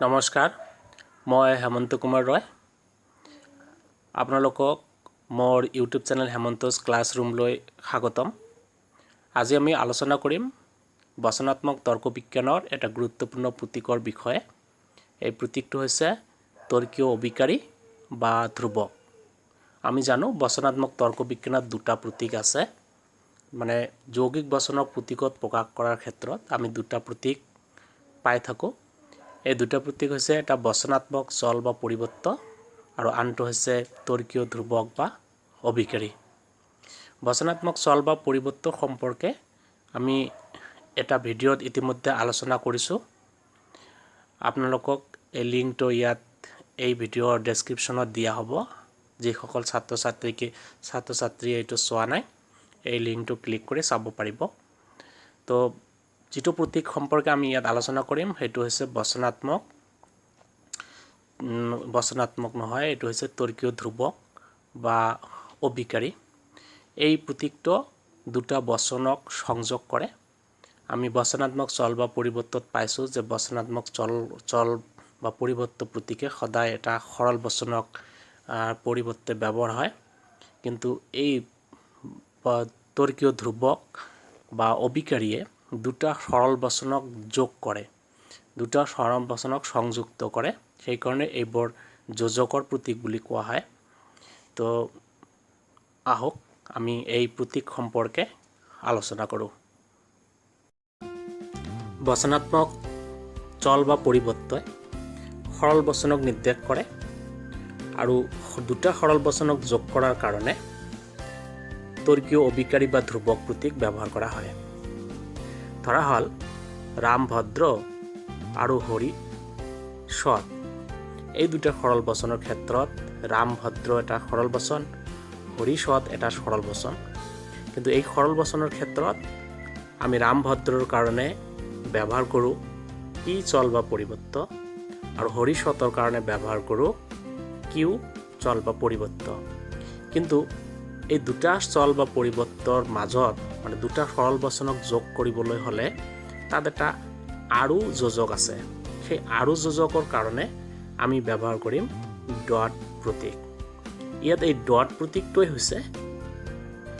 নমস্কাৰ, মই হেমন্ত কুমাৰ ৰয়। আপোনালোকক মোৰ ইউটিউব চেনেল হেমন্তছ ক্লাছৰুমলৈ স্বাগতম। আজি আমি আলোচনা কৰিম বচনাত্মক তৰ্ক বিজ্ঞানৰ এটা গুৰুত্বপূৰ্ণ প্ৰতীকৰ বিষয়ে। এই প্ৰতীকটো হৈছে তৰ্কীয় অবিকাৰী বা ধ্ৰুৱক। আমি জানো বচনাত্মক তৰ্ক বিজ্ঞানত দুটা প্ৰতীক আছে। মানে যৌগিক বচনক প্ৰতীকত প্ৰকাশ কৰাৰ ক্ষেত্ৰত আমি দুটা প্ৰতীক পাই থাকোঁ। এই দুটা প্ৰতীক হৈছে এটা বচনাত্মক চল বা পৰিৱৰ্ত আৰু আনটো হৈছে তৰ্কীয় ধ্ৰুৱক বা অবিকাৰী। বচনাত্মক চল বা পৰিৱৰ্ত সম্পৰ্কে আমি এটা ভিডিঅ'ত ইতিমধ্যে আলোচনা কৰিছোঁ। আপোনালোকক এই লিংকটো ইয়াত এই ভিডিঅ'ৰ ডেছক্ৰিপশ্যনত দিয়া হ'ব। যিসকল ছাত্ৰ ছাত্ৰীয়ে এইটো চোৱা নাই, এই লিংকটো ক্লিক কৰি চাব পাৰিব। তো যিটো প্ৰতীক সম্পৰ্কে আমি ইয়াত আলোচনা কৰিম সেইটো হৈছে বচনাত্মক নহয়, এইটো হৈছে তৰ্কীয় ধ্ৰুৱক বা অবিকাৰী। এই প্ৰতীকটো দুটা বচনক সংযোগ কৰে। আমি বচনাত্মক চল বা পৰিৱৰ্তত পাইছোঁ যে বচনাত্মক চল বা পৰিৱৰ্ত প্ৰতীকে সদায় এটা সৰল বচনক পৰিৱৰ্তে ব্যৱহাৰ হয়, কিন্তু এই তৰ্কীয় ধ্ৰুৱক বা অবিকাৰীয়ে দুটা সৰল বচনক যোগ কৰে, দুটা সৰল বচনক সংযুক্ত কৰে। সেইকাৰণে এইবোৰ যোজকৰ প্ৰতীক বুলি কোৱা হয়। তো আহক আমি এই প্ৰতীক সম্পৰ্কে আলোচনা কৰোঁ। বচনাত্মক চল বা পৰিৱৰ্তই সৰল বচনক নিৰ্দেশ কৰে আৰু দুটা সৰল বচনক যোগ কৰাৰ কাৰণে তৰ্কীয় অবিকাৰী বা ধ্ৰুৱক প্ৰতীক ব্যৱহাৰ কৰা হয়। ধৰা হ'ল ৰাম ভদ্ৰ আৰু হৰি সৎ, এই দুটা সৰল বচনৰ ক্ষেত্ৰত ৰাম ভদ্ৰ এটা সৰল বচন, হৰি সৎ এটা সৰল বচন। কিন্তু এই সৰল বচনৰ ক্ষেত্ৰত আমি ৰাম ভদ্ৰৰ কাৰণে ব্যৱহাৰ কৰোঁ পি চল বা পৰিৱৰ্ত আৰু হৰি সৎৰ কাৰণে ব্যৱহাৰ কৰোঁ কিউ চল বা পৰিৱৰ্ত। কিন্তু এই দুটা চল বা পৰিৱৰ্তৰ মাজত মানে দুটা সৰল বচনক যোগ কৰিবলৈ হ'লে তাত এটা আৰু যোজক আছে। সেই আৰু যোজকৰ কাৰণে আমি ব্যৱহাৰ কৰিম ডট প্ৰতীক। ইয়াত এই ডট প্ৰতীকটোৱে হৈছে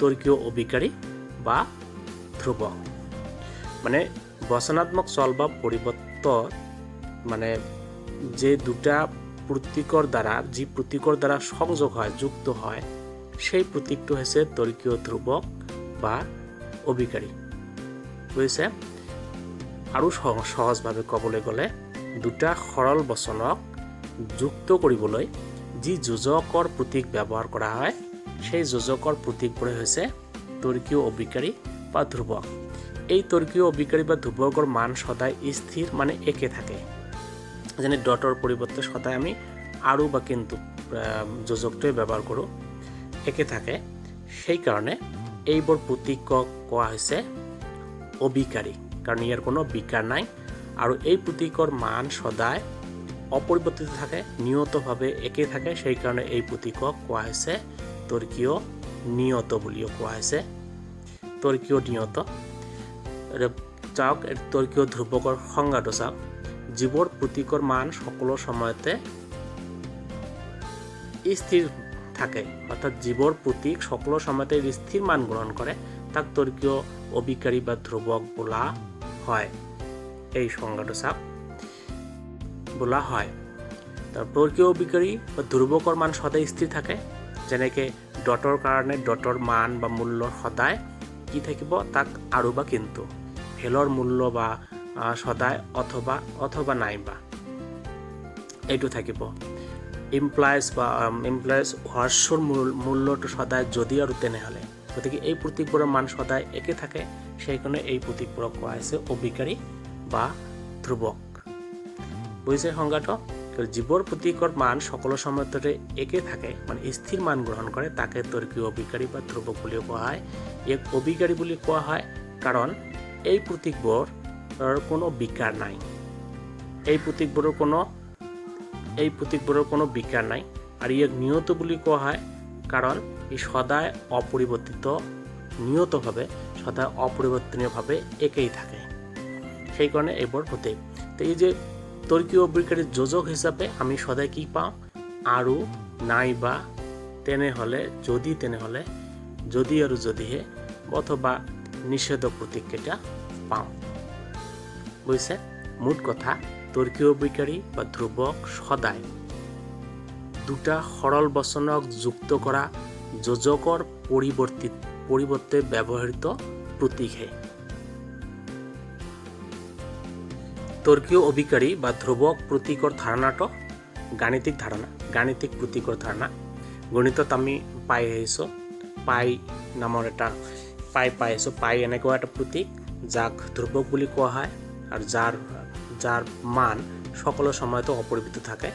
তৰ্কীয় অবিকাৰী বা ধ্ৰুৱক। মানে বচনাত্মক চল বা পৰিৱৰ্ত মানে যে দুটা প্ৰতীকৰ দ্বাৰা সংযোগ হয়, যুক্ত হয়, সেই প্ৰতীকটো হৈছে তৰ্কীয় ধ্ৰুৱক বা অবিকাৰী। বুজিছে? আৰু সহজভাৱে ক'বলৈ গ'লে দুটা সৰল বচনক যুক্ত কৰিবলৈ যি যোজকৰ প্ৰতীক ব্যৱহাৰ কৰা হয়, সেই যোজকৰ প্ৰতীকবোৰে হৈছে তৰ্কীয় অবিকাৰী বা ধ্ৰুৱক। এই তৰ্কীয় অবিকাৰী বা ধ্ৰুৱকৰ মান সদায় স্থিৰ মানে একে থাকে। যেনে ডটৰ পৰিৱৰ্তে সদায় আমি আৰু বা কিন্তু যোজকটোৱে ব্যৱহাৰ কৰোঁ, একে থাকে। সেইকাৰণে এইবোৰ প্ৰতীকক কোৱা হৈছে অবিকাৰী, কাৰণ ইয়াৰ কোনো বিকাৰ নাই আৰু এই প্ৰতীকৰ মান সদায় অপৰিৱৰ্তিত থাকে, নিয়তভাৱে একে থাকে। সেইকাৰণে এই প্ৰতীকক কোৱা হৈছে তৰ্কীয় নিয়ত বুলিও কোৱা হৈছে, তৰ্কীয় নিয়ত। চাওক, তৰ্কীয় ধ্ৰুৱকৰ সংজ্ঞাটো চাওক। যিবোৰ প্ৰতীকৰ মান সকলো সময়তে স্থিৰ থাকে, অৰ্থাৎ যিবোৰ প্ৰতীক সকলো সময়তে স্থিৰ মান গ্ৰহণ কৰে, তাক তৰ্কীয় অবিকাৰী বা ধ্ৰুৱক বোলা হয়। এই সংজ্ঞাটো চাওক, বোলা হয়। তৰ্কীয় অবিকাৰী বা ধ্ৰুৱকৰ মান সদায় স্থিৰ থাকে। যেনেকৈ ডটৰ কাৰণে ডটৰ মান বা মূল্য সদায় কি থাকিব, তাক আৰু বা কিন্তু, ভেলৰ মূল্য বা সদায় অথবা নাইবা এইটো থাকিব। ইমপ্লাইজ হোৱাটছৰ মূল্যটো সদায় যদি আৰু তেনেহ'লে। গতিকে এই প্ৰতীকবোৰৰ মান সদায় একে থাকে। সেইকাৰণে এই প্ৰতীকবোৰক কোৱা হৈছে অবিকাৰী বা ধ্ৰুৱক। বুজিছে সংজ্ঞাটো? যিবোৰ প্ৰতীকৰ মান সকলো সময়তে একে থাকে, মানে স্থিৰ মান গ্ৰহণ কৰে, তাকে তৰ্কীয় অবিকাৰী বা ধ্ৰুৱক বুলিও কোৱা হয়। ইয়াক অবিকাৰী বুলি কোৱা হয় কাৰণ এই প্ৰতীকবোৰৰ কোনো বিকাৰ নাই। এই প্ৰতীকবোৰৰ কোনো বিকাৰ নাই। আৰু ইয়াক নিয়ত বুলি কোৱা হয় কাৰণ ই সদায় অপৰিৱৰ্তনীয়ভাৱে একেই থাকে। সেইকাৰণে এইবোৰ প্ৰতীক। এই যে তৰ্কীয় অবিকাৰী যোজক হিচাপে আমি সদায় কি পাওঁ আৰু নাইবা তেনেহ'লে যদি আৰু যদিহে অথবা নিষেধক প্ৰতীককেইটা পাওঁ। বুজিছে? মুঠ কথা তৰ্কীয় অবিকাৰী বা ধ্ৰুৱক সদায় দুটা সৰল বচনক যুক্ত কৰা যোজকৰ পৰিৱৰ্তে ব্যৱহৃত প্ৰতীকহে। তৰ্কীয় অবিকাৰী বা ধ্ৰুৱক প্ৰতীকৰ ধাৰণাটো গাণিতিক প্ৰতীকৰ ধাৰণা। গণিতত আমি পাই আহিছোঁ, পাই এনেকুৱা এটা প্ৰতীক যাক ধ্ৰুৱক বুলি কোৱা হয় আৰু যাৰ মান সকলো সময়তে অপৰিৱৰ্তিত থাকে,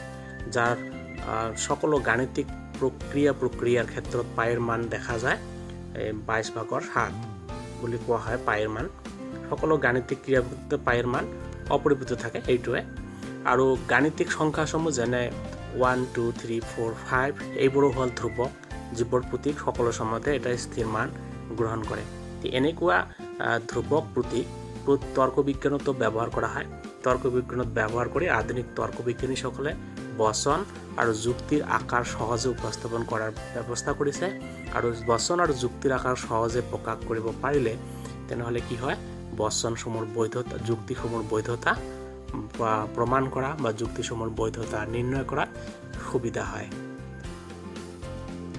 যাৰ সকলো গাণিতিক প্ৰক্ৰিয়াৰ ক্ষেত্ৰত পাইৰ মান দেখা যায় 22/7 বুলি কোৱা হয়। পাইৰ মান সকলো গাণিতিক ক্ৰিয়াৰ ক্ষেত্ৰত পাইৰ মান অপৰিৱৰ্তিত থাকে এইটোৱে। আৰু গাণিতিক সংখ্যাসমূহ যেনে 1 2 3 4 5 এইবোৰো হ'ল ধ্ৰুৱক, যিবোৰ প্ৰতীক সকলো সময়তে এটা স্থিৰ মান গ্ৰহণ কৰে। এনেকুৱা ধ্ৰুৱক প্ৰতীক তৰ্ক বিজ্ঞানতো ব্যৱহাৰ কৰা হয়। তৰ্ক বিজ্ঞানত ব্যৱহাৰ কৰি আধুনিক তৰ্ক বিজ্ঞানীসকলে বচন আৰু যুক্তিৰ আকাৰ সহজে উপস্থাপন কৰাৰ ব্যৱস্থা কৰিছে। আৰু বচন আৰু যুক্তিৰ আকাৰ সহজে প্ৰকাশ কৰিব পাৰিলে তেনেহ'লে কি হয়, বচনসমূহৰ বৈধতা, যুক্তিসমূহৰ বৈধতা প্ৰমাণ কৰা বা যুক্তিসমূহৰ বৈধতা নিৰ্ণয় কৰাত সুবিধা হয়।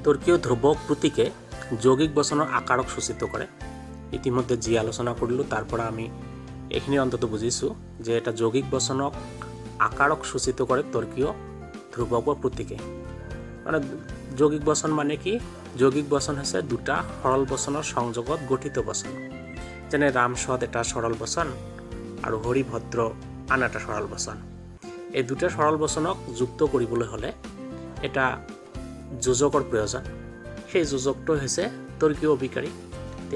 তৰ্কীয় ধ্ৰুৱক প্ৰতীকে যৌগিক বচনৰ আকাৰক সূচিত কৰে। ইতিমধ্যে যি আলোচনা কৰিলোঁ তাৰ পৰা আমি এইখিনি অন্তত বুজিছোঁ যে এটা যৌগিক বচনক আকাৰক সূচিত কৰে তৰ্কীয় ধ্ৰুৱক বা প্ৰতীকে। মানে যৌগিক বচন মানে কি? যৌগিক বচন হৈছে দুটা সৰল বচনৰ সংযোগত গঠিত বচন। যেনে ৰামসদ এটা সৰল বচন আৰু হৰিভদ্ৰ আন এটা সৰল বচন। এই দুটা সৰল বচনক যুক্ত কৰিবলৈ হ'লে এটা যোজকৰ প্ৰয়োজন। সেই যোজকটো হৈছে তৰ্কীয় অবিকাৰী।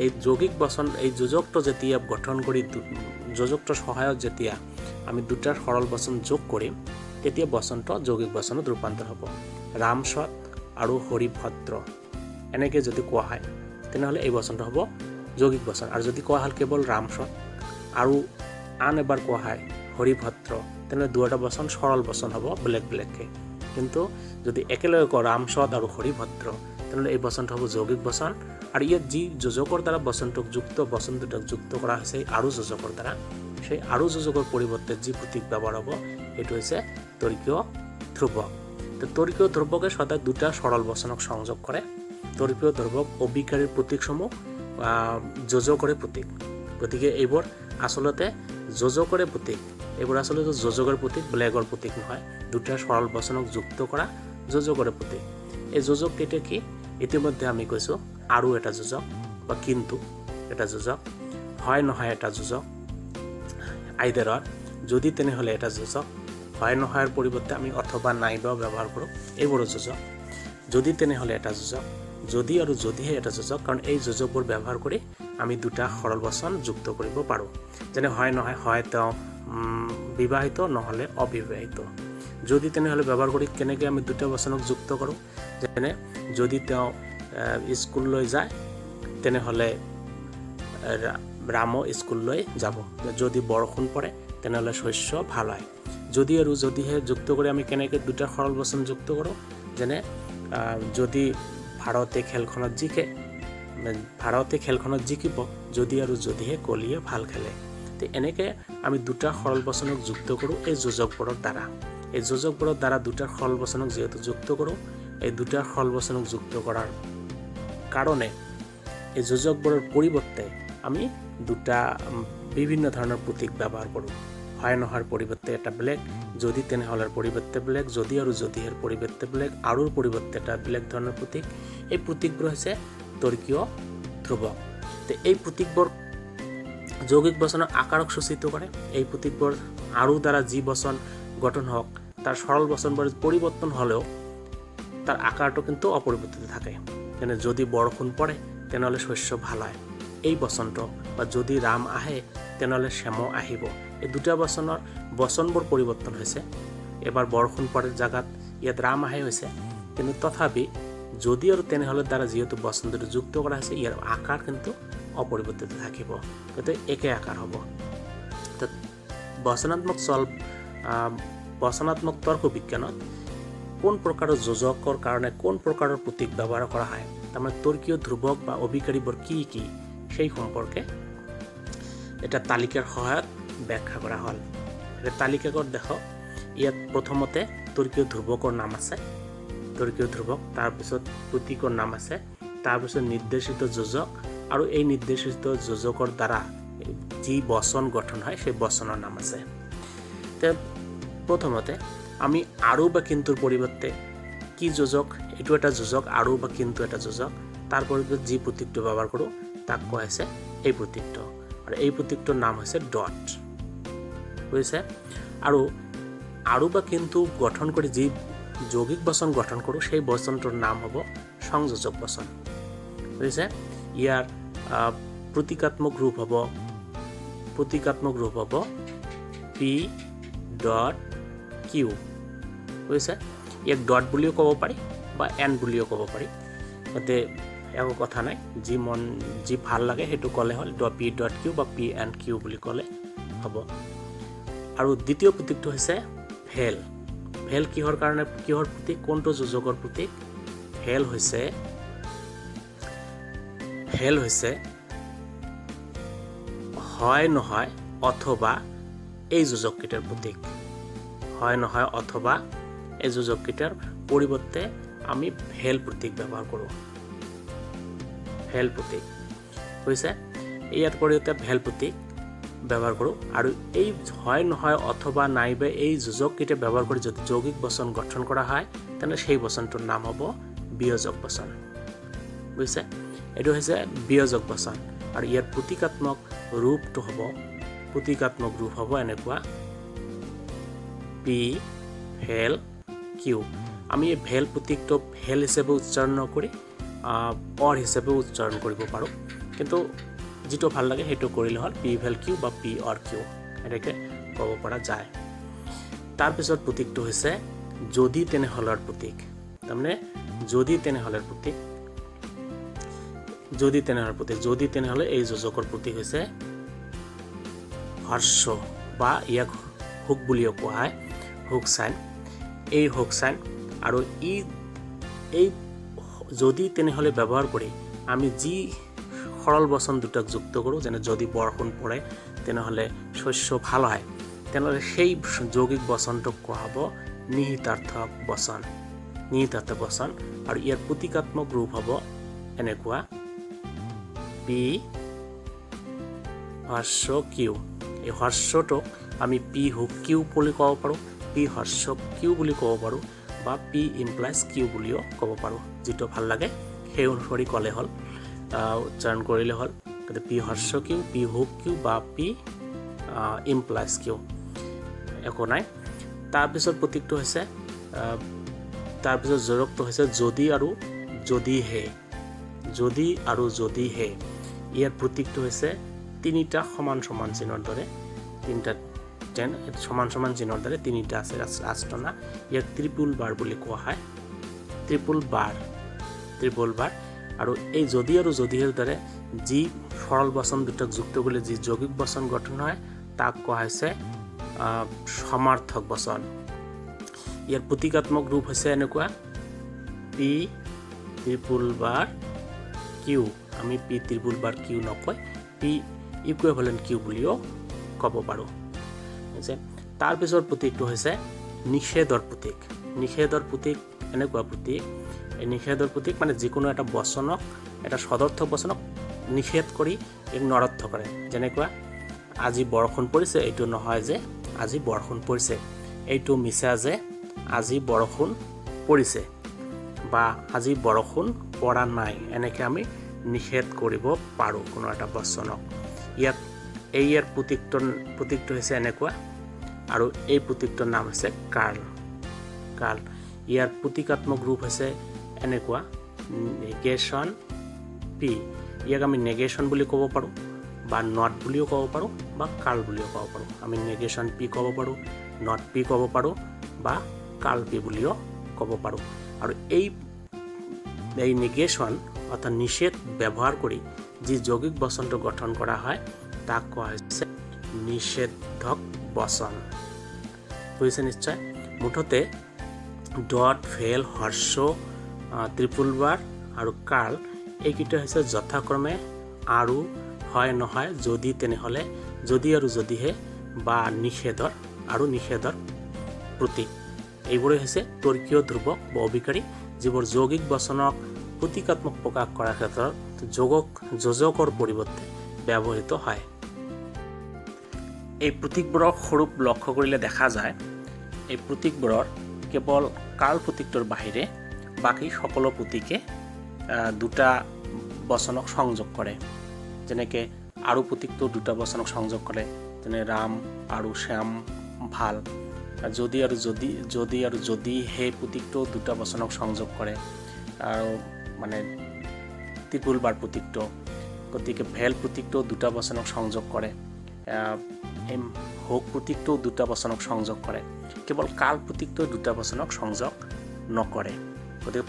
এই যৌগিক বচন, এই যোজকটো যেতিয়া গঠন কৰি যোজকটোৰ সহায়ত যেতিয়া আমি দুটা সৰল বচন যোগ কৰিম তেতিয়া বচনটো যৌগিক বচনত ৰূপান্তৰ হ'ব। ৰামসদ আৰু হৰিভদ্ৰ এনেকৈ যদি কোৱা হয় তেনেহ'লে এই বচনটো হ'ব যৌগিক বচন। আৰু যদি কোৱা হ'ল কেৱল ৰামসদ আৰু আন এবাৰ কোৱা হয় হৰিভদ্ৰ তেনেহ'লে দুয়োটা বচন সৰল বচন হ'ব বেলেগকৈ। কিন্তু যদি একেলগে কওঁ ৰামসদ আৰু হৰিভদ্ৰ তেনেহ'লে এই বচনটো হ'ব যৌগিক বচন। আৰু ইয়াত যি যোজকৰ দ্বাৰা বচন দুটাক যুক্ত কৰা হৈছে আৰু যোজকৰ দ্বাৰা, সেই আৰু যোজকৰ পৰিৱৰ্তে যি প্ৰতীক ব্যৱহাৰ হ'ব সেইটো হৈছে তৰ্কীয় ধ্ৰুৱক। তো তৰ্কীয় ধ্ৰুৱকে সদায় দুটা সৰল বচনক সংযোগ কৰে। তৰ্কীয় ধ্ৰুৱক অবিকাৰীৰ প্ৰতীকসমূহ যোজকৰে প্ৰতীক। গতিকে এইবোৰ আচলতে যোজকৰে প্ৰতীক। এইবোৰ আচলতে যোজকৰ প্ৰতীক, বেলেগৰ প্ৰতীক নহয়। দুটা সৰল বচনক যুক্ত কৰা যোজকৰে প্ৰতীক। এই যোজক কেইটা কি? ইতিমধ্যে আমি কৈছোঁ আৰু এটা যোজক বা কিন্তু এটা যোজক, হয় নহয় এটা যোজক, আইদাৰৰ যদি তেনেহ'লে এটা যোজক, হয় নহয়ৰ পৰিৱৰ্তে আমি অথবা নাইবাও ব্যৱহাৰ কৰোঁ, এইবোৰো যোজক। যদি তেনেহ'লে এটা যোজক, যদি আৰু যদিহে এটা যোজক, কাৰণ এই যোজকবোৰ ব্যৱহাৰ কৰি আমি দুটা সৰল বচন যুক্ত কৰিব পাৰোঁ। যেনে হয় নহয়, হয় তেওঁ বিবাহিত নহ'লে অবিবাহিত। যদি তেনেহ'লে ব্যৱহাৰ কৰি কেনেকৈ আমি দুটা বচনক যুক্ত কৰোঁ, যেনে যদি তেওঁ স্কুললৈ যায় তেনেহ'লে ৰামো স্কুললৈ যাব। যদি বৰষুণ পৰে তেনেহ'লে শস্য ভাল হয়। যদি আৰু যদিহে যুক্ত কৰি আমি কেনেকৈ দুটা সৰল বচন যুক্ত কৰোঁ, যেনে যদি ভাৰতে খেলখনত জিকিব, যদি আৰু যদিহে কলিয়ে ভাল খেলে। তো এনেকৈ আমি দুটা সৰল বচনক যুক্ত কৰোঁ এই যোজকবোৰৰ দ্বাৰা। এই যোজকবোৰৰ দ্বাৰা দুটা সৰল বচনক যিহেতু যুক্ত কৰোঁ, এই দুটা সৰল বচনক যুক্ত কৰাৰ কাৰণে এই যোজকবোৰৰ পৰিৱৰ্তে আমি দুটা বিভিন্ন ধৰণৰ প্ৰতীক ব্যৱহাৰ কৰোঁ। হয় নহয়ৰ পৰিৱৰ্তে এটা বেলেগ, যদি তেনেহ'লেৰ পৰিৱৰ্তে বেলেগ, যদি আৰু যদিহেৰ পৰিৱৰ্তে বেলেগ, আৰুৰ পৰিৱৰ্তে এটা বেলেগ ধৰণৰ প্ৰতীক। এই প্ৰতীকবোৰ হৈছে তৰ্কীয় ধ্ৰুৱক। তো এই প্ৰতীকবোৰ যৌগিক বচনৰ আকাৰক সূচিত কৰে। এই প্ৰতীকবোৰ আৰু দ্বাৰা যি বচন গঠন হওক তাৰ সৰল বচনবোৰ পৰিৱৰ্তন হ'লেও তাৰ আকাৰটো কিন্তু অপৰিৱৰ্তিত থাকে। যেনে যদি বৰষুণ পৰে তেনেহ'লে শস্য ভাল হয়, এই বচনটো, বা যদি ৰাম আহে তেনেহ'লে শ্যামো আহিব। এই দুটা বচনবোৰ পৰিৱৰ্তন হৈছে। এবাৰ বৰষুণ পৰাৰ জেগাত ইয়াত ৰাম আহে হৈছে, কিন্তু তথাপি যদি আৰু তেনেহ'লে দ্বাৰা যিহেতু বচন দুটা যুক্ত কৰা হৈছে ইয়াৰ আকাৰ কিন্তু অপৰিৱৰ্তিত থাকিব, গতিকে একে আকাৰ হ'ব। তো বচনাত্মক চল বচনাত্মক তৰ্ক বিজ্ঞানত কোন প্ৰকাৰৰ যোজকৰ কাৰণে কোন প্ৰকাৰৰ প্ৰতীক ব্যৱহাৰ কৰা হয়, তাৰমানে তৰ্কীয় ধ্ৰুৱক বা অভিকাৰীবোৰ কি কি সেই সম্পৰ্কে এটা তালিকাৰ সহায়ত ব্যাখ্যা কৰা হ'ল। এটা তালিকাত দেখক, ইয়াত প্ৰথমতে তৰ্কীয় ধ্ৰুৱকৰ নাম আছে, তৰ্কীয় ধ্ৰুৱক, তাৰপিছত প্ৰতীকৰ নাম আছে, তাৰপিছত নিৰ্দেশিত যোজক আৰু এই নিৰ্দেশিত যোজকৰ দ্বাৰা যি বচন গঠন হয় সেই বচনৰ নাম আছে। প্ৰথমতে আমি আৰু বা কিন্তুৰ পৰিৱৰ্তে কি যোজক, এইটো এটা যোজক, আৰু বা কিন্তু এটা যোজক, তাৰ পৰিৱৰ্তে যি প্ৰতীকটো ব্যৱহাৰ কৰোঁ তাক কোৱা হৈছে এই প্ৰতীকটো, আৰু এই প্ৰতীকটোৰ নাম হৈছে ডট, বুজিছে। আৰু বা কিন্তু গঠন কৰি যি যৌগিক বচন গঠন কৰোঁ সেই বচনটোৰ নাম হ'ব সংযোজক বচন, বুজিছে। ইয়াৰ প্ৰতীকাত্মক ৰূপ হ'ব পি ডট কিউ, বুজিছে। ইয়াক ডট বুলিও ক'ব পাৰি বা এন বুলিও ক'ব পাৰি, তাতে একো কথা নাই, যি ভাল লাগে সেইটো ক'লে হ'ল, পি ডট কিউ বা পি এন কিউ বুলি ক'লে হ'ব। আৰু দ্বিতীয় প্ৰতীকটো হৈছে ভেল। ভেল কিহৰ প্ৰতীক, কোনটো যোজকৰ প্ৰতীক? ভেল হৈছে হয় নহয় অথবা এই যোজককেইটাৰ প্ৰতীক, হয় নহয় অথবা এই যোজককেইটাৰ পৰিৱৰ্তে আমি ভেল প্ৰতীক ব্যৱহাৰ কৰোঁ, ভেল প্ৰতীক, বুজিছে। ইয়াৰ পৰিৱৰ্তে ভেল প্ৰতীক ব্যৱহাৰ কৰোঁ, আৰু এই হয় নহয় অথবা নাইবা এই যোজককেইটা ব্যৱহাৰ কৰি যদি যৌগিক বচন গঠন কৰা হয় তেন্তে সেই বচনটোৰ নাম হ'ব বিয়োজক বচন, বুজিছে। এইটো হৈছে বিয়োজক বচন, আৰু ইয়াৰ প্ৰতীকাত্মক ৰূপ হ'ব এনেকুৱা পি ভেল কিউ। আমি এই ভেল প্ৰতীকটো ভেল হিচাপে উচ্চাৰণ নকৰি অৰ হিচাপে উচ্চাৰণ কৰিব পাৰোঁ, কিন্তু যিটো ভাল লাগে সেইটো কৰিলে হ'ল পি ভেল কিউ বা পি অৰ কিউ, এনেকৈ ক'ব পৰা যায়। তাৰপিছত প্ৰতীকটো হৈছে যদি তেনেহ'লৰ প্ৰতীক, তাৰমানে যদি তেনেহ'লৰ প্ৰতীক, যদি তেনেহ'লে এই যোজকৰ প্ৰতীক হৈছে হৰ্ষ, বা ইয়াক হুক বুলিও কোৱা হয়, হুক চাইন। এই হুক চাইন আৰু এই যদি তেনেহ'লে ব্যৱহাৰ কৰি আমি যি সৰল বচন দুটাক যুক্ত কৰোঁ, যেনে যদি বৰষুণ পৰে তেনেহ'লে শস্য ভাল হয়, তেনেহ'লে সেই যৌগিক বচনটোক কোৱা হ'ব নিহিতাৰ্থক বচন, আৰু ইয়াৰ প্ৰতীকাত্মক ৰূপ হ'ব এনেকুৱা পি হৰ্ষ কিউ। এই হৰ্ষটোক আমি পি হুক কিউ বুলি ক'ব পাৰোঁ, পি হৰ্ষ কিউ বুলি ক'ব পাৰোঁ, বা পি ইমপ্লাইজ কিউ বুলিও ক'ব পাৰোঁ, যিটো ভাল লাগে সেই অনুসৰি ক'লে হ'ল, উচ্চাৰণ কৰিলে হ'ল। গতিকে পি হৰ্ষ কিউ, পি হুক কিউ বা পি ইমপ্লাইজ কিউ, একো নাই। তাৰপিছত প্ৰতীকটো হৈছে, তাৰপিছত যোজকটো হৈছে যদি আৰু যদিহে, যদি আৰু যদিহে। ইয়াৰ প্ৰতীকটো হৈছে তিনিটা সমান চিনৰ দৰে, তিনিটা আছে আস্তনা, ইয়াক ত্ৰিপুল বাৰ বুলি কোৱা হয়, ত্ৰিপুল বাৰ। আৰু এই যদি আৰু যদিহেৰ দৰে যি সৰল বচন দুটাক যুক্ত কৰিলে যি যৌগিক বচন গঠন হয় তাক কোৱা হৈছে সমাৰ্থক বচন। ইয়াৰ প্ৰতীকাত্মক ৰূপ হৈছে এনেকুৱা পি ত্ৰিপুল বাৰ কিউ, আমি পি ত্ৰিপুল বাৰ কিউ নকয় পি ইকুইভেলেণ্ট কিউ বুলিও ক'ব পাৰোঁ। তাৰপিছৰ প্ৰতীকটো হৈছে নিষেধৰ প্ৰতীক। এনেকুৱা প্ৰতীক, এই নিষেধৰ প্ৰতীক মানে যিকোনো এটা বচনক, এটা সদৰ্থক বচনক নিষেধ কৰি এক নৰৰ্থ কৰে। যেনেকুৱা আজি বৰষুণ পৰিছে, এইটো নহয় যে আজি বৰষুণ পৰিছে, এইটো মিছা যে আজি বৰষুণ পৰিছে, বা আজি বৰষুণ পৰা নাই, এনেকৈ আমি নিষেধ কৰিব পাৰোঁ কোনো এটা বচনক। ইয়াৰ প্ৰতীকটো হৈছে এনেকুৱা, আৰু এই প্ৰতীকটোৰ নাম হৈছে কাৰ্ল। ইয়াৰ প্ৰতীকাত্মক ৰূপ হৈছে এনেকুৱা নেগেশ্যন পি। ইয়াক আমি নেগেশ্যন বুলি ক'ব পাৰোঁ, বা নট বুলিও ক'ব পাৰোঁ, বা কাৰ্ল বুলিও ক'ব পাৰোঁ। আমি নেগেশ্যন পি ক'ব পাৰোঁ, নট পি ক'ব পাৰোঁ, বা কাৰ্ল পি বুলিও ক'ব পাৰোঁ। আৰু এই নেগেশ্যন অৰ্থাৎ নিষেধ ব্যৱহাৰ কৰি যি যৌগিক বচনটো গঠন কৰা হয় তাক কোৱা হৈছে নিষেধক বচন। বুজিছে নিশ্চয়। মুঠতে ডট, ভেল, হ্ৰস্ব, ত্ৰিপুল বাৰ আৰু কাৰ্ল এইকেইটা হৈছে যথাক্ৰমে আৰু, হয় নহয়, যদি, তেনেহ'লে, যদি আৰু যদিহে বা নিষেধৰ আৰু নিষেধৰ প্ৰতীক। এইবোৰে হৈছে তৰ্কীয় ধ্ৰুৱক বা অবিকাৰী, যিবোৰ যৌগিক বচনক প্ৰতীকাত্মক প্ৰকাশ কৰাৰ ক্ষেত্ৰত যোজকৰ পৰিৱৰ্তে ব্যৱহৃত হয়। এই প্ৰতীকবোৰৰ স্বৰূপ লক্ষ্য কৰিলে দেখা যায়, এই প্ৰতীকবোৰৰ কেৱল কাৰ্ল প্ৰতীকটোৰ বাহিৰে বাকী সকলো প্ৰতীকে দুটা বচনক সংযোগ কৰে। যেনেকৈ আৰু প্ৰতীকটো দুটা বচনক সংযোগ কৰে, যেনে ৰাম আৰু শ্যাম ভাল। যদি আৰু যদি সেই প্ৰতীকটো দুটা বচনক সংযোগ কৰে, আৰু মানে ত্ৰিপুল বাৰ প্ৰতীকটো, গতিকে ভেল প্ৰতীকটো দুটা বচনক সংযোগ কৰে, এই হোক প্ৰতীকটো দুটা বচনক সংযোগ কৰে। কেৱল কাল প্ৰতীকটো দুটা বচনক সংযোগ নকৰে। গতিকে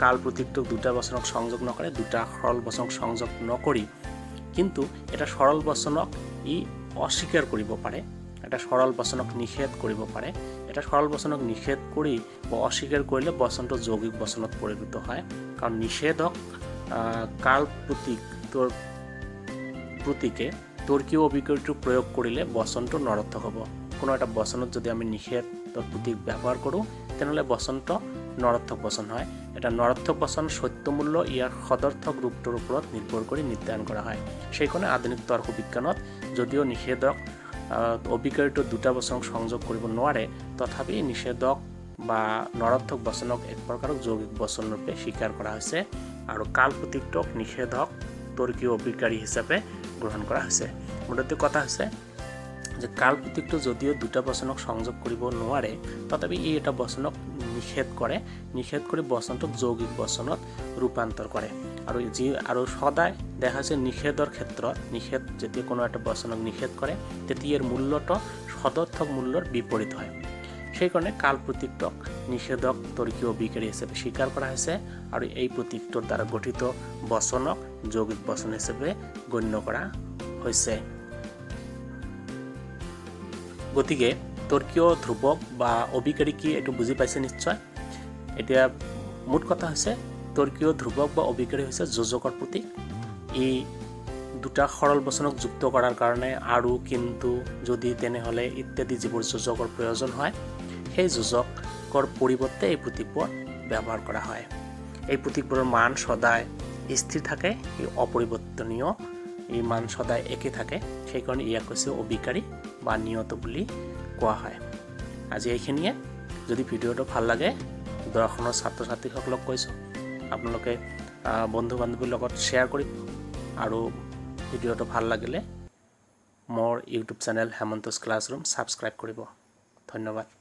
কাল প্ৰতীকটোক দুটা বচনক সংযোগ নকৰে, দুটা সৰল বচনক সংযোগ নকৰি কিন্তু এটা সৰল বচনক ই অস্বীকাৰ কৰিব পাৰে, এটা সৰল বচনক নিষেধ কৰিব পাৰে। এটা সৰল বচনক নিষেধ কৰি বা অস্বীকাৰ কৰিলে বচনটো যৌগিক বচনত পৰিণত হয়, কাৰণ নিষেধক কাল প্ৰতীকে তৰ্কীয় অবিকাৰীটো প্ৰয়োগ কৰিলে বচনটো নৰৰ্থক হ'ব। কোনো এটা বচনত যদি আমি নিষেধৰ প্ৰতীক ব্যৱহাৰ কৰোঁ, তেনেহ'লে বচনটো নৰৰ্থক বচন হয়। এটা নৰৰ্থক বচন সত্যমূল্য ইয়াৰ সদৰ্থক ৰূপটোৰ ওপৰত নিৰ্ভৰ কৰি নিৰ্ধাৰণ কৰা হয়। সেইকাৰণে আধুনিক তৰ্ক বিজ্ঞানত যদিও নিষেধক অবিকাৰীটো দুটা বচনক সংযোগ কৰিব নোৱাৰে, তথাপি নিষেধক বা নৰৰ্থক বচনক এক প্ৰকাৰৰ যৌগিক বচন ৰূপে স্বীকাৰ কৰা হৈছে, আৰু কাল প্ৰতীকটোক নিষেধক তৰ্কীয় অবিকাৰী হিচাপে গ্ৰহণ কৰা হৈছে। মুঠতে কথা হৈছে যে কাল প্ৰতীকটো যদিও দুটা বচনক সংযোগ কৰিব নোৱাৰে, তথাপি এই এটা বচনক নিষেধ কৰি বচনটোক যৌগিক বচনত ৰূপান্তৰ কৰে। আৰু সদায় দেখা হৈছে নিষেধৰ ক্ষেত্ৰত, যেতিয়া কোনো এটা বচনক নিষেধ কৰে, তেতিয়া ইয়াৰ মূল্যটো সদৰ্থক মূল্যৰ বিপৰীত হয়। সেইকাৰণে কাল প্ৰতীকটোক নিষেধক তৰ্কীয় অবিকাৰী হিচাপে স্বীকাৰ কৰা হৈছে, আৰু এই প্ৰতীকটোৰ দ্বাৰা গঠিত বচনক যৌগিক বচন হিচাপে গণ্য কৰা হৈছে। গতিকে তৰ্কীয় ধ্ৰুৱক বা অবিকাৰী কি এইটো বুজি পাইছে নিশ্চয়। এতিয়া মুঠ কথা হৈছে তৰ্কীয় ধ্ৰুৱক বা অবিকাৰী হৈছে যোজকৰ প্ৰতীক। ই দুটা সৰল বচনক যুক্ত কৰাৰ কাৰণে আৰু, কিন্তু, যদি, তেনেহ'লে ইত্যাদি যিবোৰ যোজকৰ প্ৰয়োজন হয়, সেই যোজকৰ পৰিৱৰ্তে এই প্ৰতীকবোৰ ব্যৱহাৰ কৰা হয়। এই প্ৰতীকবোৰৰ মান সদায় স্থিৰ থাকে, ই অপৰিৱৰ্তনীয়, এই মান সদায় একে থাকে। সেইকাৰণে ইয়াক হৈছে অবিকাৰী বা নিয়ত বুলি কোৱা হয়। আজি এইখিনিয়ে। যদি ভিডিঅ'টো ভাল লাগে, দৰ্শনৰ ছাত্ৰ ছাত্ৰীসকলক কৈছোঁ, আপোনালোকে বন্ধু বান্ধৱীৰ লগত শ্বেয়াৰ কৰিব, আৰু ভিডিঅ'টো ভাল লাগিলে মোৰ ইউটিউব চেনেল হেমন্তছ ক্লাছৰুম ছাবস্ক্ৰাইব কৰিব। ধন্যবাদ।